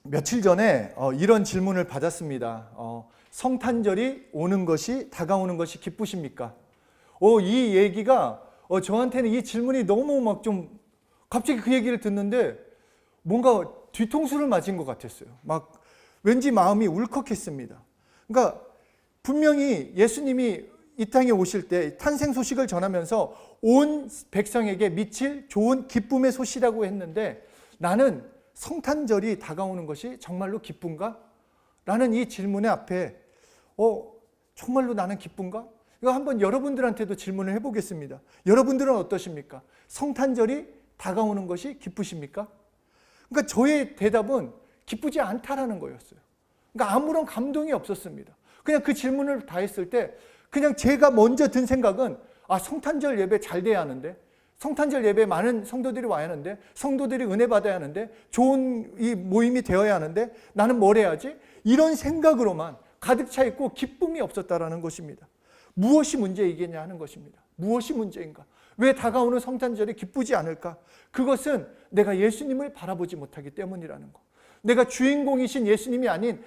며칠 전에 이런 질문을 받았습니다. 성탄절이 오는 것이 다가오는 것이 기쁘십니까? 이 얘기가 저한테는 이 질문이 너무 막 좀 갑자기 그 얘기를 듣는데 뭔가 뒤통수를 맞은 것 같았어요. 막 왠지 마음이 울컥했습니다. 그러니까 분명히 예수님이 이 땅에 오실 때 탄생 소식을 전하면서 온 백성에게 미칠 좋은 기쁨의 소식이라고 했는데 나는 성탄절이 다가오는 것이 정말로 기쁜가? 라는 이 질문의 앞에 정말로 나는 기쁜가? 이거 한번 여러분들한테도 질문을 해보겠습니다. 여러분들은 어떠십니까? 성탄절이 다가오는 것이 기쁘십니까? 그러니까 저의 대답은 기쁘지 않다라는 거였어요. 그러니까 아무런 감동이 없었습니다. 그냥 그 질문을 다 했을 때 그냥 제가 먼저 든 생각은 성탄절 예배 잘 돼야 하는데, 성탄절 예배에 많은 성도들이 와야 하는데, 성도들이 은혜 받아야 하는데, 좋은 이 모임이 되어야 하는데 나는 뭘 해야지? 이런 생각으로만 가득 차 있고 기쁨이 없었다라는 것입니다. 무엇이 문제이겠냐 하는 것입니다. 무엇이 문제인가? 왜 다가오는 성탄절이 기쁘지 않을까? 그것은 내가 예수님을 바라보지 못하기 때문이라는 것. 내가 주인공이신 예수님이 아닌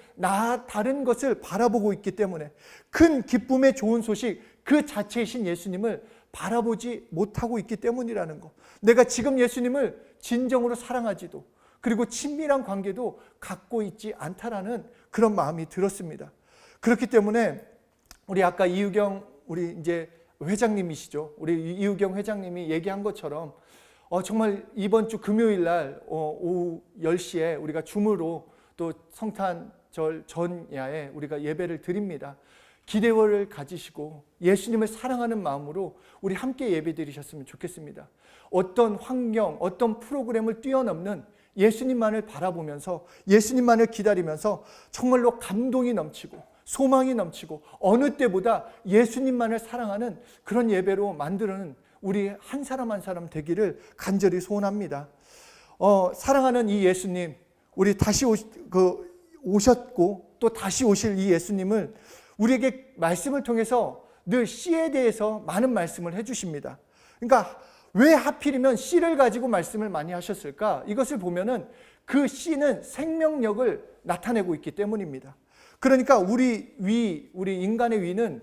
다른 것을 바라보고 있기 때문에 큰 기쁨의 좋은 소식 그 자체이신 예수님을 바라보지 못하고 있기 때문이라는 것. 내가 지금 예수님을 진정으로 사랑하지도 그리고 친밀한 관계도 갖고 있지 않다라는 그런 마음이 들었습니다. 그렇기 때문에 우리 아까 이유경 우리 이제 회장님이시죠. 우리 이유경 회장님이 얘기한 것처럼 정말 이번 주 금요일 날 오후 10시에 우리가 줌으로 또 성탄절 전야에 우리가 예배를 드립니다. 기대를 가지시고 예수님을 사랑하는 마음으로 우리 함께 예배 드리셨으면 좋겠습니다. 어떤 환경, 어떤 프로그램을 뛰어넘는 예수님만을 바라보면서 예수님만을 기다리면서 정말로 감동이 넘치고 소망이 넘치고 어느 때보다 예수님만을 사랑하는 그런 예배로 만드는 우리 한 사람 한 사람 되기를 간절히 소원합니다. 사랑하는 이 예수님, 우리 다시 오셨고 또 다시 오실 이 예수님을 우리에게 말씀을 통해서 늘 씨에 대해서 많은 말씀을 해주십니다. 그러니까 왜 하필이면 씨를 가지고 말씀을 많이 하셨을까? 이것을 보면은 그 씨는 생명력을 나타내고 있기 때문입니다. 그러니까 우리 인간의 위는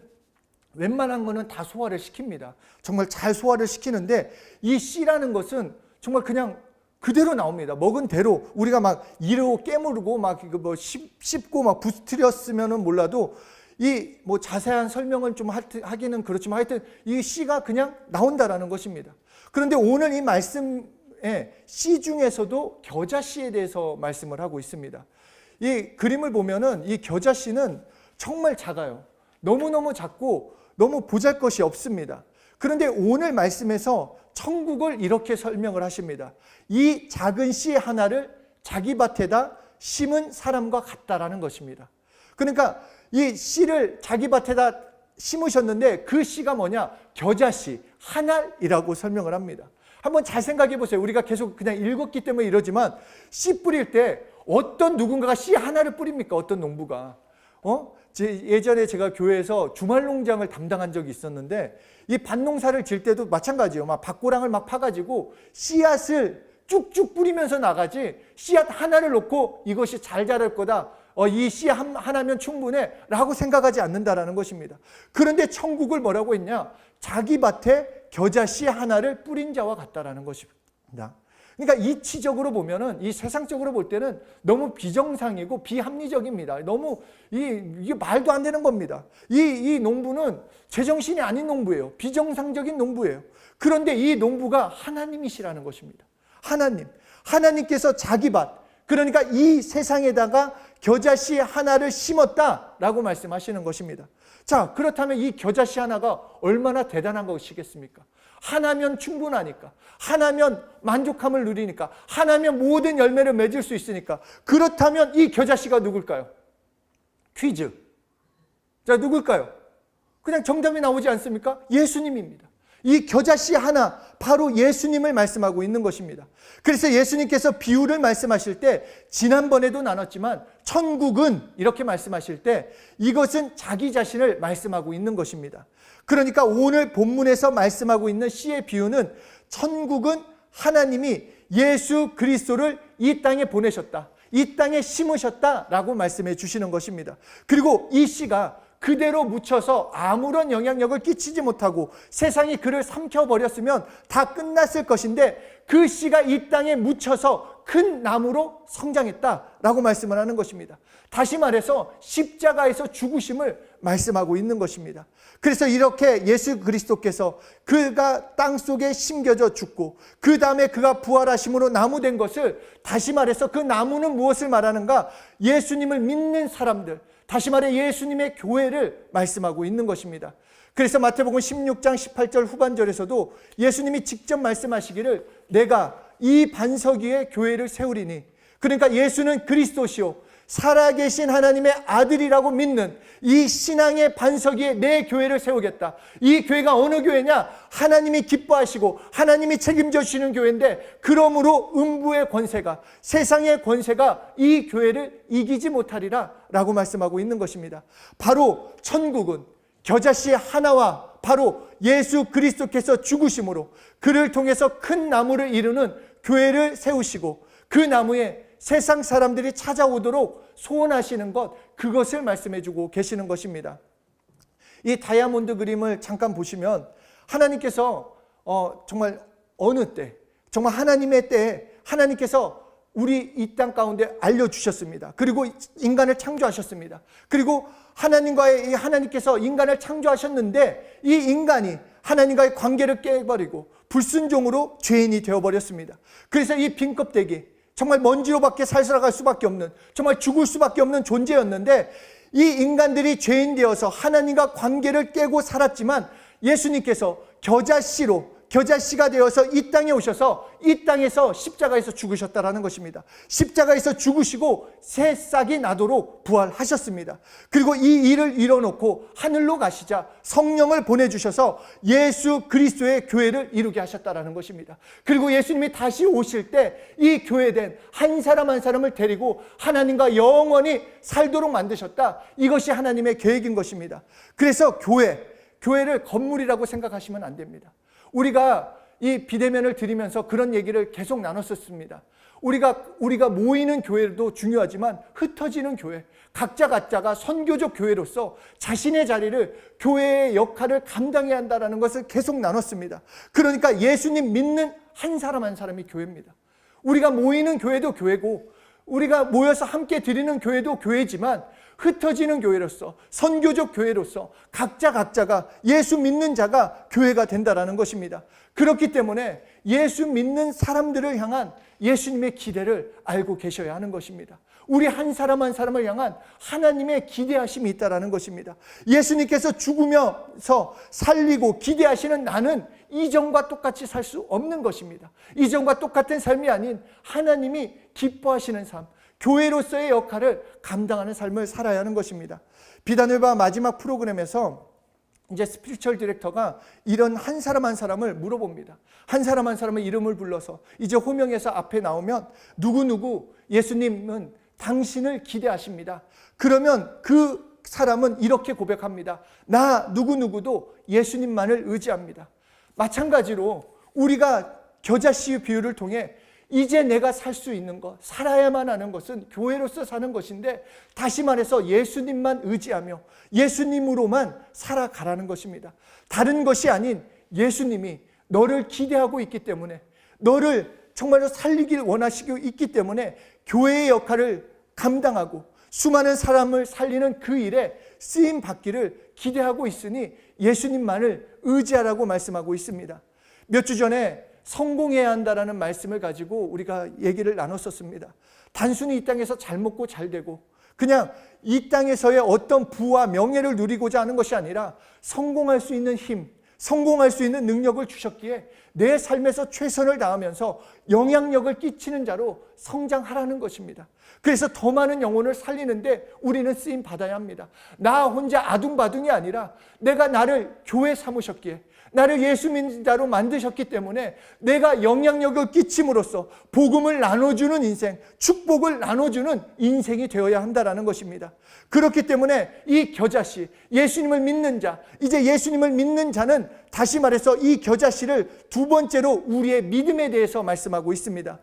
웬만한 거는 다 소화를 시킵니다. 정말 잘 소화를 시키는데 이 씨라는 것은 정말 그냥 그대로 나옵니다. 먹은 대로 우리가 막 이르고 깨무르고 막 이거 뭐 씹고 막 부스트렸으면은 몰라도 이 뭐 자세한 설명은 좀 하기는 그렇지만 하여튼 이 씨가 그냥 나온다라는 것입니다. 그런데 오늘 이 말씀에 씨 중에서도 겨자씨에 대해서 말씀을 하고 있습니다. 이 그림을 보면은 이 겨자씨는 정말 작아요. 너무너무 작고 너무 보잘것이 없습니다. 그런데 오늘 말씀에서 천국을 이렇게 설명을 하십니다. 이 작은 씨 하나를 자기 밭에다 심은 사람과 같다라는 것입니다. 그러니까 이 씨를 자기 밭에다 심으셨는데 그 씨가 뭐냐? 겨자씨, 한 알이라고 설명을 합니다. 한번 잘 생각해 보세요. 우리가 계속 그냥 읽었기 때문에 이러지만 씨 뿌릴 때 어떤 누군가가 씨 하나를 뿌립니까? 어떤 농부가. 예전에 제가 교회에서 주말 농장을 담당한 적이 있었는데 이 밭농사를 질 때도 마찬가지예요. 막 밭고랑을 막 파가지고 씨앗을 쭉쭉 뿌리면서 나가지 씨앗 하나를 놓고 이것이 잘 자랄 거다. 이 씨 하나면 충분해 라고 생각하지 않는다라는 것입니다. 그런데 천국을 뭐라고 했냐? 자기 밭에 겨자씨 하나를 뿌린 자와 같다라는 것입니다. 그러니까 이치적으로 보면은 이 세상적으로 볼 때는 너무 비정상이고 비합리적입니다. 너무 이게 말도 안 되는 겁니다. 이 농부는 제정신이 아닌 농부예요. 비정상적인 농부예요. 그런데 이 농부가 하나님이시라는 것입니다. 하나님께서 자기 밭, 그러니까 이 세상에다가 겨자씨 하나를 심었다라고 말씀하시는 것입니다. 자, 그렇다면 이 겨자씨 하나가 얼마나 대단한 것이겠습니까? 하나면 충분하니까, 하나면 만족함을 누리니까, 하나면 모든 열매를 맺을 수 있으니까. 그렇다면 이 겨자씨가 누굴까요? 퀴즈. 자, 누굴까요? 그냥 정답이 나오지 않습니까? 예수님입니다. 이 겨자씨 하나, 바로 예수님을 말씀하고 있는 것입니다. 그래서 예수님께서 비유를 말씀하실 때 지난번에도 나눴지만 천국은 이렇게 말씀하실 때 이것은 자기 자신을 말씀하고 있는 것입니다. 그러니까 오늘 본문에서 말씀하고 있는 씨의 비유는 천국은 하나님이 예수 그리스도를 이 땅에 보내셨다. 이 땅에 심으셨다라고 말씀해 주시는 것입니다. 그리고 이 씨가 그대로 묻혀서 아무런 영향력을 끼치지 못하고 세상이 그를 삼켜버렸으면 다 끝났을 것인데 그 씨가 이 땅에 묻혀서 큰 나무로 성장했다라고 말씀을 하는 것입니다. 다시 말해서 십자가에서 죽으심을 말씀하고 있는 것입니다. 그래서 이렇게 예수 그리스도께서 그가 땅속에 심겨져 죽고 그 다음에 그가 부활하심으로 나무 된 것을, 다시 말해서 그 나무는 무엇을 말하는가? 예수님을 믿는 사람들, 다시 말해 예수님의 교회를 말씀하고 있는 것입니다. 그래서 마태복음 16장 18절 후반절에서도 예수님이 직접 말씀하시기를 내가 이 반석 위에 교회를 세우리니, 그러니까 예수는 그리스도시요 살아계신 하나님의 아들이라고 믿는 이 신앙의 반석 위에 내 교회를 세우겠다. 이 교회가 어느 교회냐? 하나님이 기뻐하시고 하나님이 책임져 주시는 교회인데, 그러므로 음부의 권세가, 세상의 권세가 이 교회를 이기지 못하리라 라고 말씀하고 있는 것입니다. 바로 천국은 겨자씨 하나와 바로 예수 그리스도께서 죽으심으로 그를 통해서 큰 나무를 이루는 교회를 세우시고 그 나무에 세상 사람들이 찾아오도록 소원하시는 것, 그것을 말씀해 주고 계시는 것입니다. 이 다이아몬드 그림을 잠깐 보시면 하나님께서 정말 어느 때, 정말 하나님의 때에 하나님께서 우리 이 땅 가운데 알려주셨습니다. 그리고 인간을 창조하셨습니다. 그리고 하나님께서 인간을 창조하셨는데 이 인간이 하나님과의 관계를 깨버리고 불순종으로 죄인이 되어버렸습니다. 그래서 이 빈 껍데기, 정말 먼지로밖에 살아갈 수밖에 없는, 정말 죽을 수밖에 없는 존재였는데 이 인간들이 죄인 되어서 하나님과 관계를 깨고 살았지만 예수님께서 겨자씨가 되어서 이 땅에 오셔서 이 땅에서 십자가에서 죽으셨다라는 것입니다. 십자가에서 죽으시고 새 싹이 나도록 부활하셨습니다. 그리고 이 일을 이뤄놓고 하늘로 가시자 성령을 보내주셔서 예수 그리스도의 교회를 이루게 하셨다라는 것입니다. 그리고 예수님이 다시 오실 때 이 교회된 한 사람 한 사람을 데리고 하나님과 영원히 살도록 만드셨다. 이것이 하나님의 계획인 것입니다. 그래서 교회를 건물이라고 생각하시면 안 됩니다. 우리가 이 비대면을 드리면서 그런 얘기를 계속 나눴었습니다. 우리가 모이는 교회도 중요하지만 흩어지는 교회, 각자가 선교적 교회로서 자신의 자리를, 교회의 역할을 감당해야 한다는 것을 계속 나눴습니다. 그러니까 예수님 믿는 한 사람 한 사람이 교회입니다. 우리가 모이는 교회도 교회고 우리가 모여서 함께 드리는 교회도 교회지만 흩어지는 교회로서, 선교적 교회로서 각자가 예수 믿는 자가 교회가 된다라는 것입니다. 그렇기 때문에 예수 믿는 사람들을 향한 예수님의 기대를 알고 계셔야 하는 것입니다. 우리 한 사람 한 사람을 향한 하나님의 기대하심이 있다라는 것입니다. 예수님께서 죽으면서 살리고 기대하시는 나는 이전과 똑같이 살 수 없는 것입니다. 이전과 똑같은 삶이 아닌 하나님이 기뻐하시는 삶, 교회로서의 역할을 감당하는 삶을 살아야 하는 것입니다. 비단을바 마지막 프로그램에서 이제 스피리추얼 디렉터가 이런 한 사람 한 사람을 물어봅니다. 한 사람 한 사람의 이름을 불러서 이제 호명해서 앞에 나오면 누구누구 예수님은 당신을 기대하십니다. 그러면 그 사람은 이렇게 고백합니다. 나 누구누구도 예수님만을 의지합니다. 마찬가지로 우리가 겨자씨 비유를 통해 이제 내가 살 수 있는 것, 살아야만 하는 것은 교회로서 사는 것인데, 다시 말해서 예수님만 의지하며 예수님으로만 살아가라는 것입니다. 다른 것이 아닌 예수님이 너를 기대하고 있기 때문에, 너를 정말로 살리길 원하시고 있기 때문에 교회의 역할을 감당하고 수많은 사람을 살리는 그 일에 쓰임 받기를 기대하고 있으니 예수님만을 의지하라고 말씀하고 있습니다. 몇 주 전에 성공해야 한다라는 말씀을 가지고 우리가 얘기를 나눴었습니다. 단순히 이 땅에서 잘 먹고 잘 되고 그냥 이 땅에서의 어떤 부와 명예를 누리고자 하는 것이 아니라 성공할 수 있는 힘, 성공할 수 있는 능력을 주셨기에 내 삶에서 최선을 다하면서 영향력을 끼치는 자로 성장하라는 것입니다. 그래서 더 많은 영혼을 살리는데 우리는 쓰임 받아야 합니다. 나 혼자 아둥바둥이 아니라 내가 나를 교회 삼으셨기에, 나를 예수 믿는 자로 만드셨기 때문에 내가 영향력을 끼침으로써 복음을 나눠주는 인생, 축복을 나눠주는 인생이 되어야 한다는 것입니다. 그렇기 때문에 이 겨자씨, 예수님을 믿는 자, 이제 예수님을 믿는 자는 다시 말해서 이 겨자씨를 두 번째로 우리의 믿음에 대해서 말씀하고 있습니다.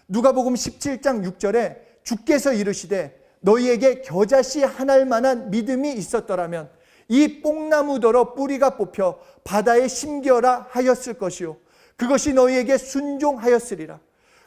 누가복음 17장 6절에 주께서 이르시되 너희에게 겨자씨 한 알만한 믿음이 있었더라면 이 뽕나무더러 뿌리가 뽑혀 바다에 심겨라 하였을 것이요 그것이 너희에게 순종하였으리라.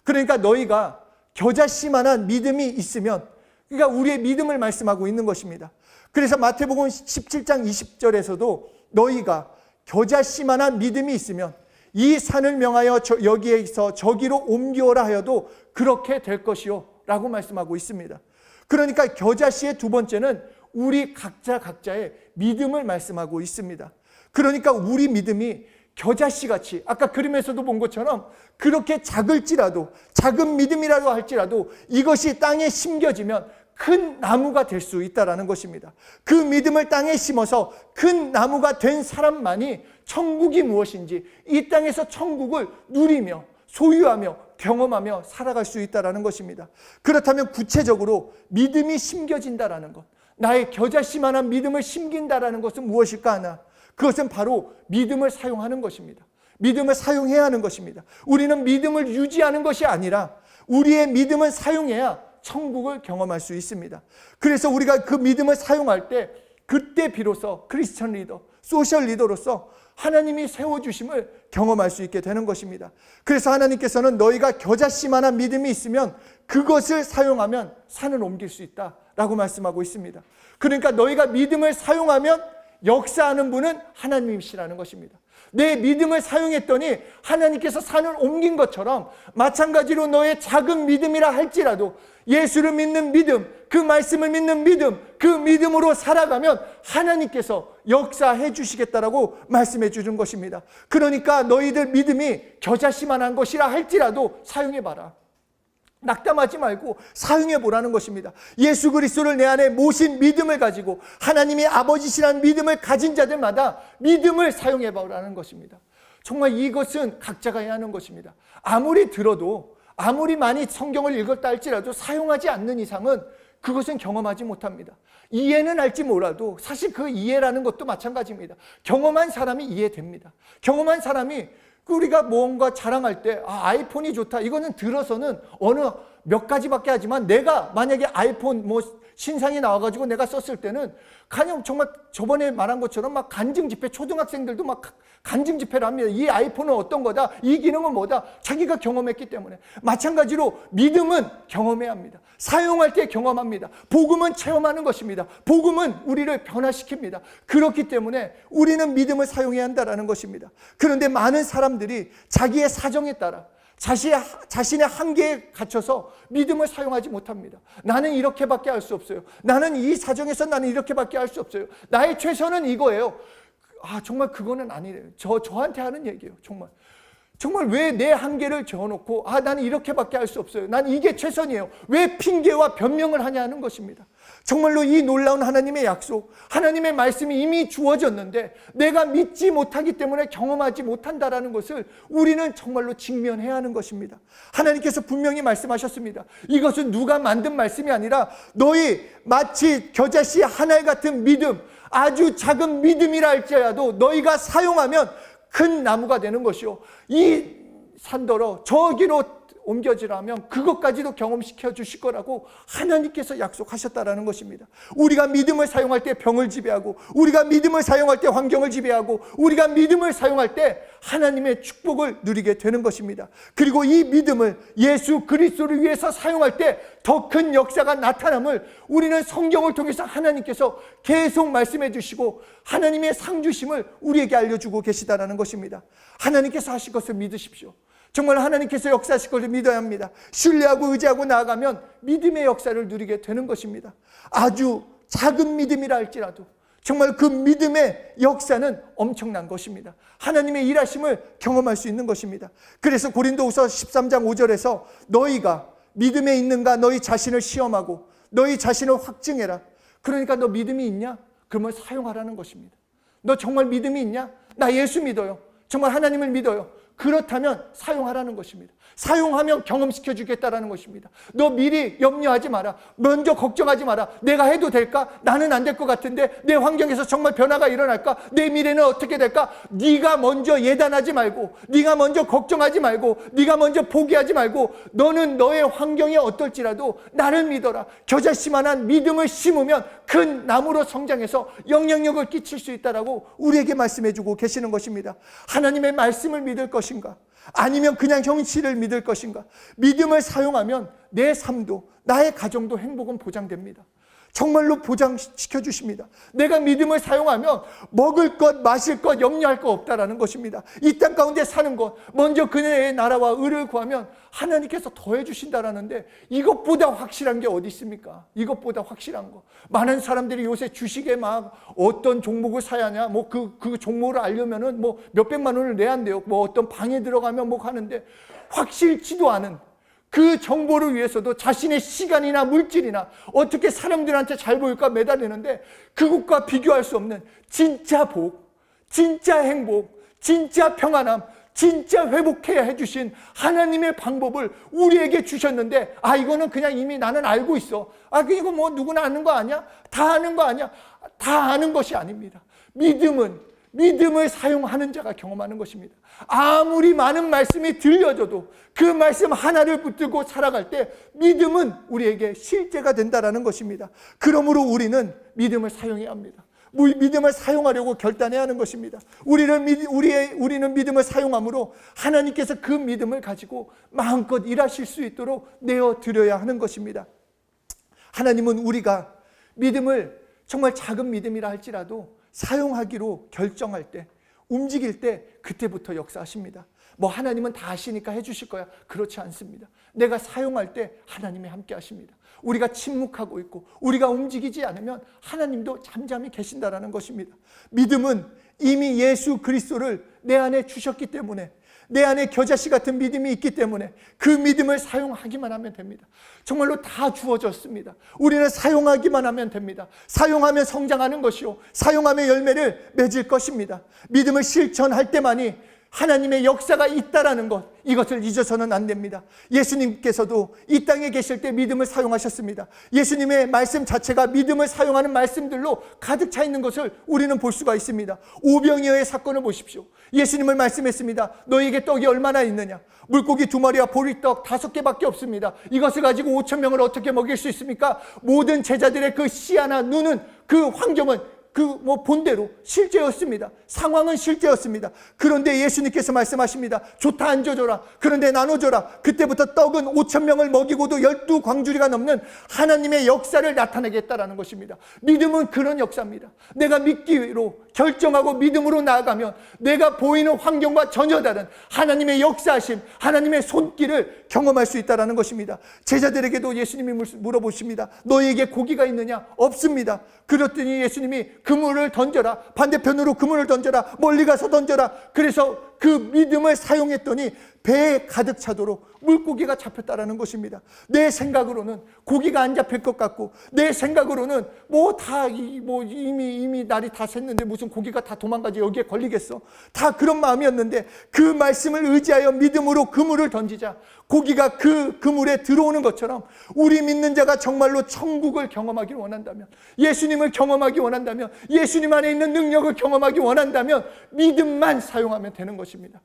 그러니까 너희가 겨자씨만한 믿음이 있으면, 그러니까 우리의 믿음을 말씀하고 있는 것입니다. 그래서 마태복음 17장 20절에서도 너희가 겨자씨만한 믿음이 있으면 이 산을 명하여 여기에서 저기로 옮겨오라 하여도 그렇게 될 것이요 라고 말씀하고 있습니다. 그러니까 겨자씨의 두 번째는 우리 각자의 믿음을 말씀하고 있습니다. 그러니까 우리 믿음이 겨자씨같이 아까 그림에서도 본 것처럼 그렇게 작을지라도, 작은 믿음이라도 할지라도 이것이 땅에 심겨지면 큰 나무가 될 수 있다는 것입니다. 그 믿음을 땅에 심어서 큰 나무가 된 사람만이 천국이 무엇인지, 이 땅에서 천국을 누리며 소유하며 경험하며 살아갈 수 있다는 것입니다. 그렇다면 구체적으로 믿음이 심겨진다는 것, 나의 겨자씨만한 믿음을 심긴다는 것은 무엇일까 하나? 그것은 바로 믿음을 사용하는 것입니다. 믿음을 사용해야 하는 것입니다. 우리는 믿음을 유지하는 것이 아니라 우리의 믿음을 사용해야 천국을 경험할 수 있습니다. 그래서 우리가 그 믿음을 사용할 때 그때 비로소 크리스천 리더, 소셜 리더로서 하나님이 세워주심을 경험할 수 있게 되는 것입니다. 그래서 하나님께서는 너희가 겨자씨만한 믿음이 있으면 그것을 사용하면 산을 옮길 수 있다라고 말씀하고 있습니다. 그러니까 너희가 믿음을 사용하면 역사하는 분은 하나님이시라는 것입니다. 내 믿음을 사용했더니 하나님께서 산을 옮긴 것처럼 마찬가지로 너의 작은 믿음이라 할지라도 예수를 믿는 믿음, 그 말씀을 믿는 믿음, 그 믿음으로 살아가면 하나님께서 역사해 주시겠다라고 말씀해 주는 것입니다. 그러니까 너희들 믿음이 겨자씨만한 것이라 할지라도 사용해봐라. 낙담하지 말고 사용해 보라는 것입니다. 예수 그리스도를 내 안에 모신 믿음을 가지고 하나님이 아버지시라는 믿음을 가진 자들마다 믿음을 사용해 보라는 것입니다. 정말 이것은 각자가 해야 하는 것입니다. 아무리 들어도, 아무리 많이 성경을 읽었다 할지라도 사용하지 않는 이상은 그것은 경험하지 못합니다. 이해는 할지 몰라도 사실 그 이해라는 것도 마찬가지입니다. 경험한 사람이 이해됩니다. 경험한 사람이 우리가 뭔가 자랑할 때 아이폰이 좋다, 이거는 들어서는 어느 몇 가지밖에 하지만 내가 만약에 아이폰 신상이 나와가지고 내가 썼을 때는 그냥 정말 저번에 말한 것처럼 막 간증 집회, 초등학생들도 막 간증 집회를 합니다. 이 아이폰은 어떤 거다, 이 기능은 뭐다, 자기가 경험했기 때문에. 마찬가지로 믿음은 경험해야 합니다. 사용할 때 경험합니다. 복음은 체험하는 것입니다. 복음은 우리를 변화시킵니다. 그렇기 때문에 우리는 믿음을 사용해야 한다는 것입니다. 그런데 많은 사람들이 자기의 사정에 따라 자신의 한계에 갇혀서 믿음을 사용하지 못합니다. 나는 이렇게밖에 할 수 없어요. 나는 이 사정에서 나는 이렇게밖에 할 수 없어요. 나의 최선은 이거예요. 정말 그거는 아니래요. 저한테 하는 얘기예요. 정말 왜 내 한계를 재워놓고 나는 이렇게밖에 할 수 없어요. 난 이게 최선이에요. 왜 핑계와 변명을 하냐는 것입니다. 정말로 이 놀라운 하나님의 약속, 하나님의 말씀이 이미 주어졌는데 내가 믿지 못하기 때문에 경험하지 못한다라는 것을 우리는 정말로 직면해야 하는 것입니다. 하나님께서 분명히 말씀하셨습니다. 이것은 누가 만든 말씀이 아니라 너희 마치 겨자씨 한 알 같은 믿음, 아주 작은 믿음이라 할지라도 너희가 사용하면 큰 나무가 되는 것이요, 이 산더러 저기로 옮겨지라면 그것까지도 경험시켜 주실 거라고 하나님께서 약속하셨다라는 것입니다. 우리가 믿음을 사용할 때 병을 지배하고, 우리가 믿음을 사용할 때 환경을 지배하고, 우리가 믿음을 사용할 때 하나님의 축복을 누리게 되는 것입니다. 그리고 이 믿음을 예수 그리스도를 위해서 사용할 때 더 큰 역사가 나타남을 우리는 성경을 통해서 하나님께서 계속 말씀해 주시고 하나님의 상주심을 우리에게 알려주고 계시다라는 것입니다. 하나님께서 하실 것을 믿으십시오. 정말 하나님께서 역사하실 것을 믿어야 합니다. 신뢰하고 의지하고 나아가면 믿음의 역사를 누리게 되는 것입니다. 아주 작은 믿음이라 할지라도 정말 그 믿음의 역사는 엄청난 것입니다. 하나님의 일하심을 경험할 수 있는 것입니다. 그래서 고린도후서 13장 5절에서 너희가 믿음에 있는가 너희 자신을 시험하고 너희 자신을 확증해라. 그러니까 너 믿음이 있냐? 그러면 사용하라는 것입니다. 너 정말 믿음이 있냐? 나 예수 믿어요. 정말 하나님을 믿어요. 그렇다면 사용하라는 것입니다. 사용하면 경험시켜 주겠다라는 것입니다. 너 미리 염려하지 마라. 먼저 걱정하지 마라. 내가 해도 될까? 나는 안 될 것 같은데 내 환경에서 정말 변화가 일어날까? 내 미래는 어떻게 될까? 네가 먼저 예단하지 말고, 네가 먼저 걱정하지 말고, 네가 먼저 포기하지 말고, 너는 너의 환경이 어떨지라도 나를 믿어라. 겨자씨만한 믿음을 심으면 큰 나무로 성장해서 영향력을 끼칠 수 있다라고 우리에게 말씀해 주고 계시는 것입니다. 하나님의 말씀을 믿을 것인가? 아니면 그냥 형식을 믿을 것인가? 믿음을 사용하면 내 삶도 나의 가정도 행복은 보장됩니다. 정말로 보장시켜 주십니다. 내가 믿음을 사용하면 먹을 것, 마실 것, 염려할 거 없다라는 것입니다. 이 땅 가운데 사는 것, 먼저 그의 나라와 의를 구하면 하나님께서 더해 주신다라는데 이것보다 확실한 게 어디 있습니까? 이것보다 확실한 거. 많은 사람들이 요새 주식에 막 어떤 종목을 사야 하냐, 뭐 그 종목을 알려면은 뭐 몇백만 원을 내야 한대요. 뭐 어떤 방에 들어가면 뭐 하는데 확실치도 않은 그 정보를 위해서도 자신의 시간이나 물질이나 어떻게 사람들한테 잘 보일까 매달리는데 그것과 비교할 수 없는 진짜 복, 진짜 행복, 진짜 평안함, 진짜 회복해야 해주신 하나님의 방법을 우리에게 주셨는데, 이거는 그냥 이미 나는 알고 있어. 이거 뭐 누구나 아는 거 아니야? 다 아는 거 아니야? 다 아는 것이 아닙니다. 믿음을 사용하는 자가 경험하는 것입니다. 아무리 많은 말씀이 들려져도 그 말씀 하나를 붙들고 살아갈 때 믿음은 우리에게 실제가 된다는 것입니다. 그러므로 우리는 믿음을 사용해야 합니다. 믿음을 사용하려고 결단해야 하는 것입니다. 우리는 믿음을 사용함으로 하나님께서 그 믿음을 가지고 마음껏 일하실 수 있도록 내어드려야 하는 것입니다. 하나님은 우리가 믿음을 정말 작은 믿음이라 할지라도 사용하기로 결정할 때, 움직일 때 그때부터 역사하십니다. 뭐 하나님은 다 아시니까 해주실 거야. 그렇지 않습니다. 내가 사용할 때 하나님이 함께 하십니다. 우리가 침묵하고 있고 우리가 움직이지 않으면 하나님도 잠잠히 계신다라는 것입니다. 믿음은 이미 예수 그리스도를 내 안에 주셨기 때문에, 내 안에 겨자씨 같은 믿음이 있기 때문에 그 믿음을 사용하기만 하면 됩니다. 정말로 다 주어졌습니다. 우리는 사용하기만 하면 됩니다. 사용하면 성장하는 것이요, 사용하면 열매를 맺을 것입니다. 믿음을 실천할 때만이 하나님의 역사가 있다라는 것, 이것을 잊어서는 안 됩니다. 예수님께서도 이 땅에 계실 때 믿음을 사용하셨습니다. 예수님의 말씀 자체가 믿음을 사용하는 말씀들로 가득 차 있는 것을 우리는 볼 수가 있습니다. 오병이어의 사건을 보십시오. 예수님을 말씀했습니다. 너에게 떡이 얼마나 있느냐? 물고기 2마리와 보리떡 5개밖에 없습니다. 이것을 가지고 5,000명을 어떻게 먹일 수 있습니까? 모든 제자들의 그 시야나 눈은, 그 환경은 본대로 실제였습니다. 상황은 실제였습니다. 그런데 예수님께서 말씀하십니다. 좋다, 앉아줘라. 그런데 나눠줘라. 그때부터 떡은 5,000명을 먹이고도 12광주리가 넘는 하나님의 역사를 나타내겠다라는 것입니다. 믿음은 그런 역사입니다. 내가 믿기로 결정하고 믿음으로 나아가면 내가 보이는 환경과 전혀 다른 하나님의 역사하심, 하나님의 손길을 경험할 수 있다는 것입니다. 제자들에게도 예수님이 물어보십니다. 너희에게 고기가 있느냐? 없습니다. 그랬더니 예수님이 그물을 던져라. 반대편으로 그물을 던져라. 멀리 가서 던져라. 그래서 그 믿음을 사용했더니 배에 가득 차도록 물고기가 잡혔다라는 것입니다. 내 생각으로는 고기가 안 잡힐 것 같고, 내 생각으로는 이미 날이 다 샜는데 무슨 고기가 다 도망가지, 여기에 걸리겠어. 다 그런 마음이었는데 그 말씀을 의지하여 믿음으로 그물을 던지자 고기가 그 그물에 들어오는 것처럼, 우리 믿는 자가 정말로 천국을 경험하기 원한다면, 예수님을 경험하기 원한다면, 예수님 안에 있는 능력을 경험하기 원한다면 믿음만 사용하면 되는 것입니다.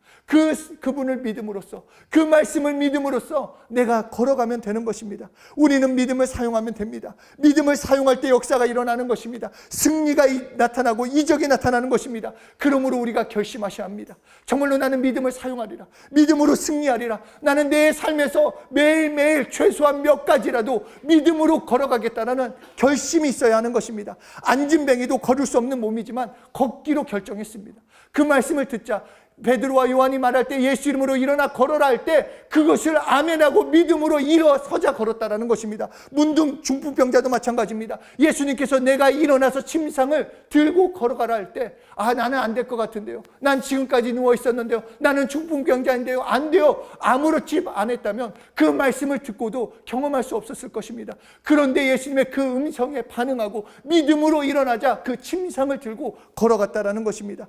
그분을 믿음으로써, 그 말씀을 믿음으로써 내가 걸어가면 되는 것입니다. 우리는 믿음을 사용하면 됩니다. 믿음을 사용할 때 역사가 일어나는 것입니다. 승리가 나타나고 이적이 나타나는 것입니다. 그러므로 우리가 결심하셔야 합니다. 정말로 나는 믿음을 사용하리라. 믿음으로 승리하리라. 나는 내 삶에서 매일매일 최소한 몇 가지라도 믿음으로 걸어가겠다라는 결심이 있어야 하는 것입니다. 안진뱅이도 걸을 수 없는 몸이지만 걷기로 결정했습니다. 그 말씀을 듣자 베드로와 요한이 말할 때 예수 이름으로 일어나 걸어라 할 때 그것을 아멘하고 믿음으로 일어서자 걸었다라는 것입니다. 문둥 중풍병자도 마찬가지입니다. 예수님께서 내가 일어나서 침상을 들고 걸어가라 할 때 나는 안 될 것 같은데요. 난 지금까지 누워 있었는데요. 나는 중풍병자인데요. 안 돼요. 아무렇지 않았다면 그 말씀을 듣고도 경험할 수 없었을 것입니다. 그런데 예수님의 그 음성에 반응하고 믿음으로 일어나자 그 침상을 들고 걸어갔다라는 것입니다.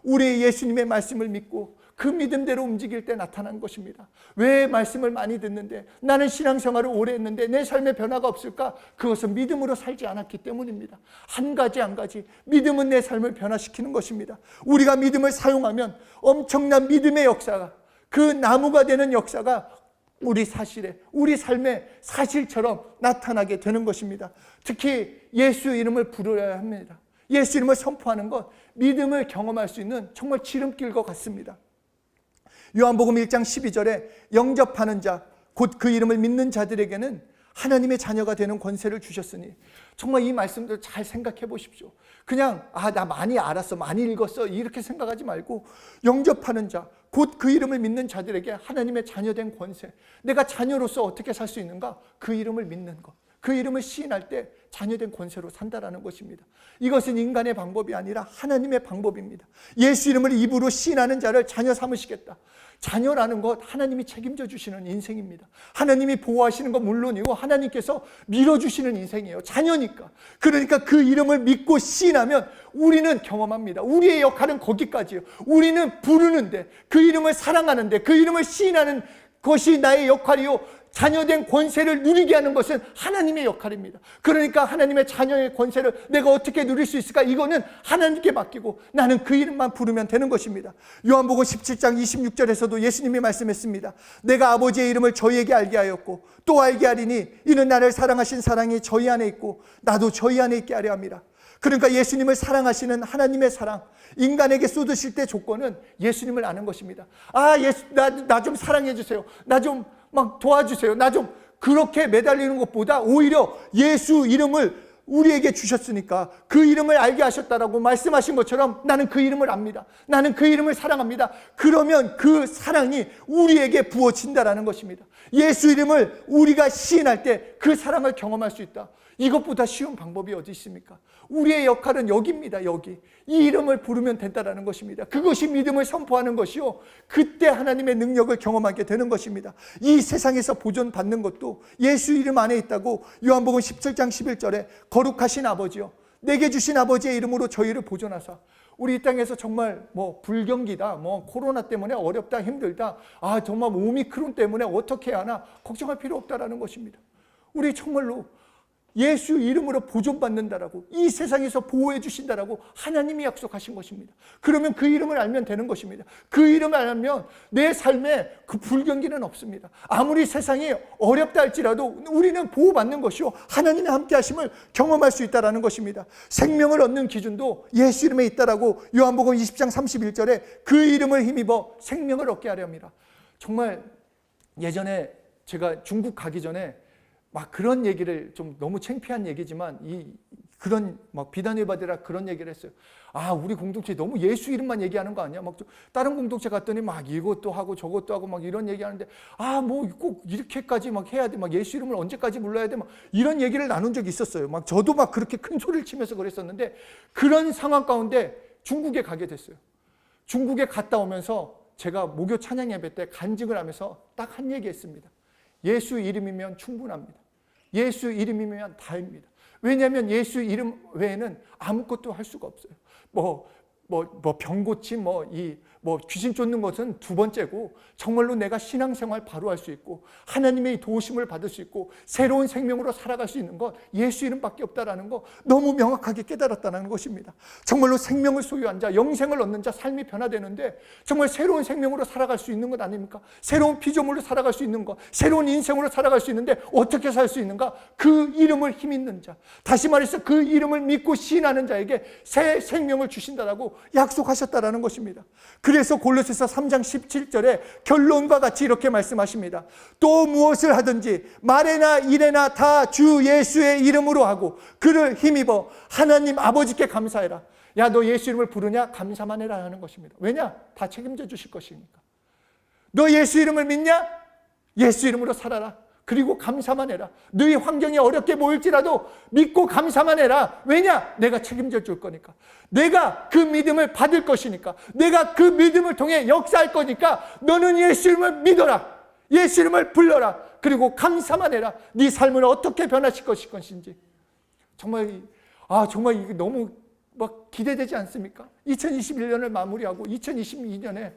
우리 예수님의 말씀을 믿고 그 믿음대로 움직일 때 나타난 것입니다. 왜 말씀을 많이 듣는데 나는 신앙생활을 오래 했는데 내 삶에 변화가 없을까? 그것은 믿음으로 살지 않았기 때문입니다. 한 가지 믿음은 내 삶을 변화시키는 것입니다. 우리가 믿음을 사용하면 엄청난 믿음의 역사가, 그 나무가 되는 역사가 우리 삶의 사실처럼 나타나게 되는 것입니다. 특히 예수 이름을 부르어야 합니다. 예수 이름을 선포하는 것, 믿음을 경험할 수 있는 정말 지름길과 같습니다. 요한복음 1장 12절에 영접하는 자, 곧 그 이름을 믿는 자들에게는 하나님의 자녀가 되는 권세를 주셨으니, 정말 이 말씀들 잘 생각해 보십시오. 그냥 나 많이 알았어, 많이 읽었어 이렇게 생각하지 말고, 영접하는 자, 곧 그 이름을 믿는 자들에게 하나님의 자녀된 권세, 내가 자녀로서 어떻게 살 수 있는가? 그 이름을 믿는 것, 그 이름을 시인할 때 자녀된 권세로 산다라는 것입니다. 이것은 인간의 방법이 아니라 하나님의 방법입니다. 예수 이름을 입으로 시인하는 자를 자녀 삼으시겠다. 자녀라는 것 하나님이 책임져 주시는 인생입니다. 하나님이 보호하시는 것 물론이고 하나님께서 밀어주시는 인생이에요. 자녀니까. 그러니까 그 이름을 믿고 시인하면 우리는 경험합니다. 우리의 역할은 거기까지예요. 우리는 부르는데, 그 이름을 사랑하는데, 그 이름을 시인하는 것이 나의 역할이요, 자녀된 권세를 누리게 하는 것은 하나님의 역할입니다. 그러니까 하나님의 자녀의 권세를 내가 어떻게 누릴 수 있을까? 이거는 하나님께 맡기고 나는 그 이름만 부르면 되는 것입니다. 요한복음 17장 26절에서도 예수님이 말씀했습니다. 내가 아버지의 이름을 저희에게 알게 하였고 또 알게 하리니 이는 나를 사랑하신 사랑이 저희 안에 있고 나도 저희 안에 있게 하려 함이라. 그러니까 예수님을 사랑하시는 하나님의 사랑, 인간에게 쏟으실 때 조건은 예수님을 아는 것입니다. 나 좀 사랑해 주세요. 나 좀 막 도와주세요. 나 좀, 그렇게 매달리는 것보다 오히려 예수 이름을 우리에게 주셨으니까 그 이름을 알게 하셨다라고 말씀하신 것처럼 나는 그 이름을 압니다. 나는 그 이름을 사랑합니다. 그러면 그 사랑이 우리에게 부어진다라는 것입니다. 예수 이름을 우리가 시인할 때 그 사랑을 경험할 수 있다. 이것보다 쉬운 방법이 어디 있습니까? 우리의 역할은 여기입니다. 여기. 이 이름을 부르면 된다라는 것입니다. 그것이 믿음을 선포하는 것이요, 그때 하나님의 능력을 경험하게 되는 것입니다. 이 세상에서 보존받는 것도 예수 이름 안에 있다고 요한복음 17장 11절에 거룩하신 아버지요, 내게 주신 아버지의 이름으로 저희를 보존하사. 우리 이 땅에서 정말 불경기다, 코로나 때문에 어렵다, 힘들다, 정말 오미크론 때문에 어떻게 해야 하나 걱정할 필요 없다라는 것입니다. 우리 정말로 예수 이름으로 보존받는다라고, 이 세상에서 보호해 주신다라고 하나님이 약속하신 것입니다. 그러면 그 이름을 알면 되는 것입니다. 그 이름을 알면 내 삶에 그 불경기는 없습니다. 아무리 세상이 어렵다 할지라도 우리는 보호받는 것이요, 하나님의 함께 하심을 경험할 수 있다라는 것입니다. 생명을 얻는 기준도 예수 이름에 있다라고 요한복음 20장 31절에 그 이름을 힘입어 생명을 얻게 하려 합니다. 정말 예전에 제가 중국 가기 전에 막 그런 얘기를, 좀 너무 창피한 얘기지만 그런 비단을 받으라 그런 얘기를 했어요. 우리 공동체 너무 예수 이름만 얘기하는 거 아니야? 다른 공동체 갔더니 이것도 하고 저것도 하고 이런 얘기하는데 꼭 이렇게까지 해야 돼? 예수 이름을 언제까지 불러야 돼? 이런 얘기를 나눈 적이 있었어요. 저도 그렇게 큰 소리를 치면서 그랬었는데, 그런 상황 가운데 중국에 가게 됐어요. 중국에 갔다 오면서 제가 목요 찬양 예배 때 간증을 하면서 딱 한 얘기 했습니다. 예수 이름이면 충분합니다. 예수 이름이면 다입니다. 왜냐하면 예수 이름 외에는 아무것도 할 수가 없어요. 병 고침, 귀신 쫓는 것은 두 번째고, 정말로 내가 신앙생활 바로 할 수 있고 하나님의 도우심을 받을 수 있고 새로운 생명으로 살아갈 수 있는 것, 예수 이름밖에 없다라는 거 너무 명확하게 깨달았다는 것입니다. 정말로 생명을 소유한 자, 영생을 얻는 자, 삶이 변화되는데 정말 새로운 생명으로 살아갈 수 있는 것 아닙니까? 새로운 피조물로 살아갈 수 있는 것, 새로운 인생으로 살아갈 수 있는데 어떻게 살 수 있는가? 그 이름을 힘있는 자, 다시 말해서 그 이름을 믿고 시인하는 자에게 새 생명을 주신다라고 약속하셨다라는 것입니다. 그래서 골로새서 3장 17절에 결론과 같이 이렇게 말씀하십니다. 또 무엇을 하든지 말에나 일에나 다 주 예수의 이름으로 하고 그를 힘입어 하나님 아버지께 감사해라. 야, 너 예수 이름을 부르냐? 감사만 해라 하는 것입니다. 왜냐? 다 책임져 주실 것이니까. 너 예수 이름을 믿냐? 예수 이름으로 살아라. 그리고 감사만 해라. 너희 환경이 어렵게 보일지라도 믿고 감사만 해라. 왜냐? 내가 책임져 줄 거니까. 내가 그 믿음을 받을 것이니까. 내가 그 믿음을 통해 역사할 거니까 너는 예수 이름을 믿어라. 예수 이름을 불러라. 그리고 감사만 해라. 네 삶을 어떻게 변화시킬 것인지. 정말 이게 너무 막 기대되지 않습니까? 2021년을 마무리하고 2022년에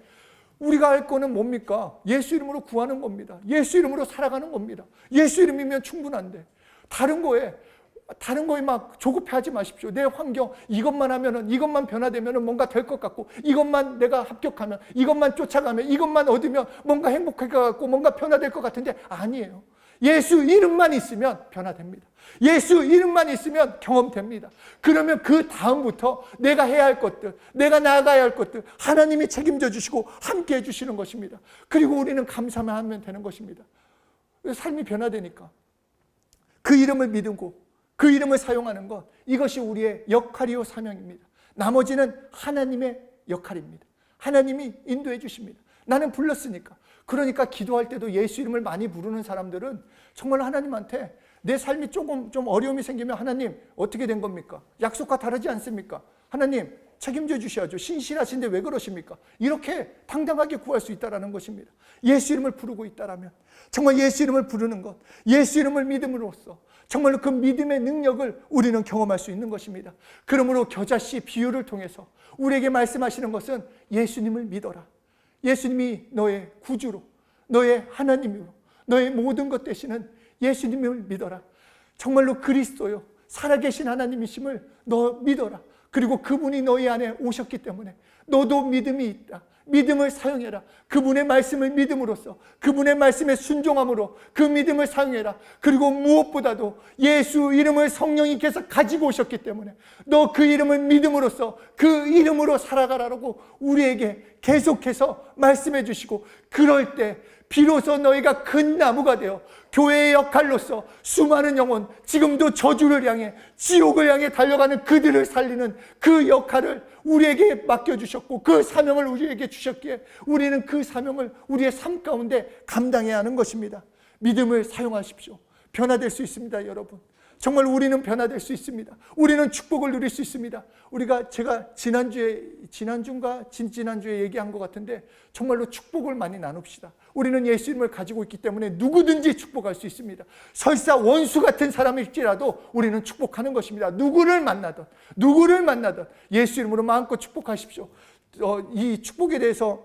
우리가 할 거는 뭡니까? 예수 이름으로 구하는 겁니다. 예수 이름으로 살아가는 겁니다. 예수 이름이면 충분한데 다른 거에 막 조급해하지 마십시오. 내 환경 이것만 하면은, 이것만 변화되면은 뭔가 될 것 같고, 이것만 내가 합격하면, 이것만 쫓아가면, 이것만 얻으면 뭔가 행복할 것 같고 뭔가 변화될 것 같은데 아니에요. 예수 이름만 있으면 변화됩니다. 예수 이름만 있으면 경험됩니다. 그러면 그 다음부터 내가 해야 할 것들, 내가 나아가야 할 것들 하나님이 책임져 주시고 함께 해 주시는 것입니다. 그리고 우리는 감사만 하면 되는 것입니다. 삶이 변화되니까 그 이름을 믿고 그 이름을 사용하는 것, 이것이 우리의 역할이요 사명입니다. 나머지는 하나님의 역할입니다. 하나님이 인도해 주십니다. 나는 불렀으니까. 그러니까 기도할 때도 예수 이름을 많이 부르는 사람들은 정말 하나님한테 내 삶이 조금 좀 어려움이 생기면 하나님 어떻게 된 겁니까? 약속과 다르지 않습니까? 하나님 책임져 주셔야죠. 신실하신데 왜 그러십니까? 이렇게 당당하게 구할 수 있다는 것입니다. 예수 이름을 부르고 있다라면 정말 예수 이름을 부르는 것, 예수 이름을 믿음으로써 정말로 그 믿음의 능력을 우리는 경험할 수 있는 것입니다. 그러므로 겨자씨 비유를 통해서 우리에게 말씀하시는 것은 예수님을 믿어라. 예수님이 너의 구주로, 너의 하나님으로, 너의 모든 것 되시는 예수님을 믿어라. 정말로 그리스도요, 살아계신 하나님이심을 너 믿어라. 그리고 그분이 너희 안에 오셨기 때문에 너도 믿음이 있다. 믿음을 사용해라. 그분의 말씀을 믿음으로써, 그분의 말씀에 순종함으로 그 믿음을 사용해라. 그리고 무엇보다도 예수 이름을 성령님께서 가지고 오셨기 때문에 너 그 이름을 믿음으로써 그 이름으로 살아가라고 우리에게 계속해서 말씀해 주시고, 그럴 때 비로소 너희가 큰 나무가 되어 교회의 역할로서 수많은 영혼, 지금도 저주를 향해 지옥을 향해 달려가는 그들을 살리는 그 역할을 우리에게 맡겨주셨고 그 사명을 우리에게 주셨기에 우리는 그 사명을 우리의 삶 가운데 감당해야 하는 것입니다. 믿음을 사용하십시오. 변화될 수 있습니다, 여러분. 정말 우리는 변화될 수 있습니다. 우리는 축복을 누릴 수 있습니다. 제가 지난주인가 지난주에 얘기한 것 같은데 정말로 축복을 많이 나눕시다. 우리는 예수 이름을 가지고 있기 때문에 누구든지 축복할 수 있습니다. 설사 원수 같은 사람일지라도 우리는 축복하는 것입니다. 누구를 만나든 예수 이름으로 마음껏 축복하십시오. 이 축복에 대해서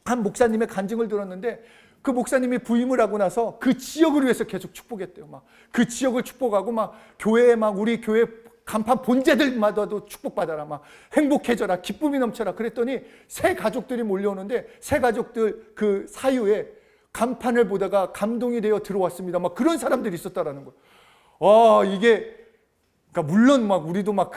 한 목사님의 간증을 들었는데, 그 목사님이 부임을 하고 나서 그 지역을 위해서 계속 축복했대요. 막 그 지역을 축복하고 막 교회에 막 우리 교회 간판 본제들마다도 축복받아라, 막 행복해져라, 기쁨이 넘쳐라. 그랬더니 새 가족들이 몰려오는데 새 가족들 그 사유에 간판을 보다가 감동이 되어 들어왔습니다. 막 그런 사람들이 있었다라는 거예요. 이게 그러니까 물론 막 우리도 막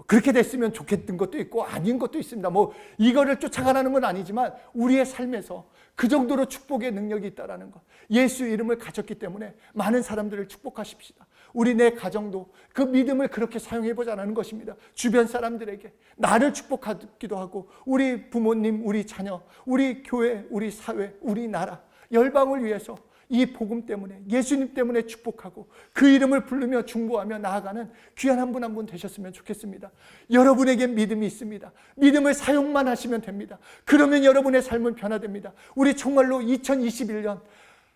그렇게 됐으면 좋겠던 것도 있고 아닌 것도 있습니다. 뭐 이거를 쫓아가라는 건 아니지만 우리의 삶에서 그 정도로 축복의 능력이 있다라는 것, 예수 이름을 가졌기 때문에 많은 사람들을 축복하십시다. 우리 내 가정도 그 믿음을 그렇게 사용해보자는 것입니다. 주변 사람들에게 나를 축복하기도 하고 우리 부모님, 우리 자녀, 우리 교회, 우리 사회, 우리 나라, 열방을 위해서 이 복음 때문에, 예수님 때문에 축복하고 그 이름을 부르며 중보하며 나아가는 귀한 한 분 한 분 되셨으면 좋겠습니다. 여러분에게 믿음이 있습니다. 믿음을 사용만 하시면 됩니다. 그러면 여러분의 삶은 변화됩니다. 우리 정말로 2021년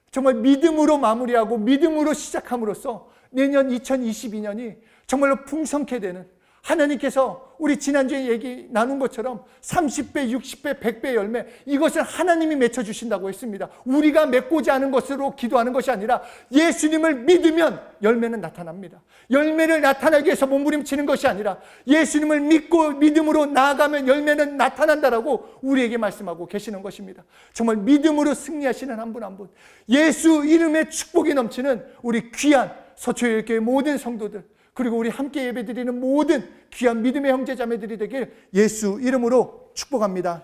정말 믿음으로 마무리하고 믿음으로 시작함으로써 내년 2022년이 정말로 풍성케 되는, 하나님께서 우리 지난주에 얘기 나눈 것처럼 30배, 60배, 100배 열매, 이것을 하나님이 맺혀주신다고 했습니다. 우리가 맺고자 하는 것으로 기도하는 것이 아니라 예수님을 믿으면 열매는 나타납니다. 열매를 나타나기 위해서 몸부림치는 것이 아니라 예수님을 믿고 믿음으로 나아가면 열매는 나타난다라고 우리에게 말씀하고 계시는 것입니다. 정말 믿음으로 승리하시는 한 분 한 분, 예수 이름의 축복이 넘치는 우리 귀한 서초일교회 모든 성도들, 그리고 우리 함께 예배드리는 모든 귀한 믿음의 형제 자매들이 되길 예수 이름으로 축복합니다.